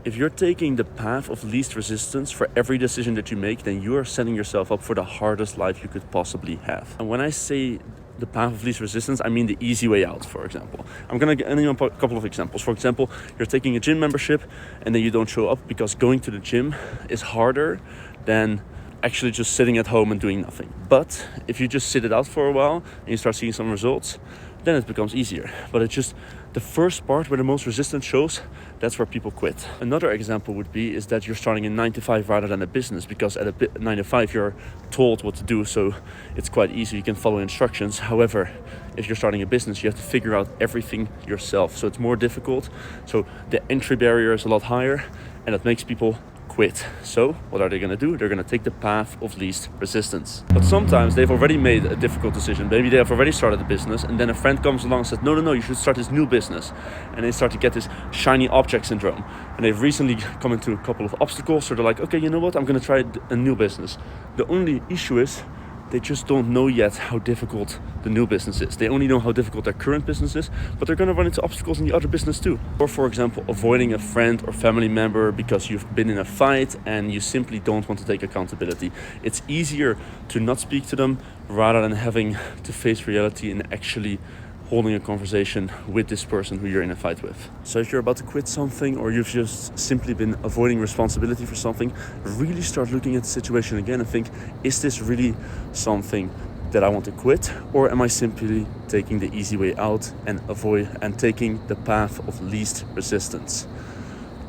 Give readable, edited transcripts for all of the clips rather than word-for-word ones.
If you're taking the path of least resistance for every decision that you make, then you are setting yourself up for the hardest life you could possibly have. And when I say the path of least resistance, I mean the easy way out, for example. I'm gonna give you a couple of examples. For example, you're taking a gym membership and then you don't show up because going to the gym is harder than actually just sitting at home and doing nothing. But if you just sit it out for a while and you start seeing some results, then it becomes easier. But it's just the first part where the most resistance shows, that's where people quit. Another example would be is that you're starting a 9 to 5 rather than a business, because at a 9 to 5 you're told what to do, so it's quite easy, you can follow instructions. However, if you're starting a business, you have to figure out everything yourself, so it's more difficult. So the entry barrier is a lot higher, and that makes people quit. So what are they going to do? They're going to take the path of least resistance. But sometimes they've already made a difficult decision. Maybe they have already started a business, and then a friend comes along and says, no, you should start this new business. And they start to get this shiny object syndrome. And they've recently come into a couple of obstacles, so they're like, okay, you know what? I'm going to try a new business. The only issue is they just don't know yet how difficult the new business is. They only know how difficult their current business is, but they're going to run into obstacles in the other business too. Or for example, avoiding a friend or family member because you've been in a fight and you simply don't want to take accountability. It's easier to not speak to them rather than having to face reality and actually holding a conversation with this person who you're in a fight with. So if you're about to quit something, or you've just simply been avoiding responsibility for something, really start looking at the situation again and think, is this really something that I want to quit, or am I simply taking the easy way out and taking the path of least resistance?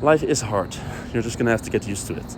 Life is hard. You're just gonna have to get used to it.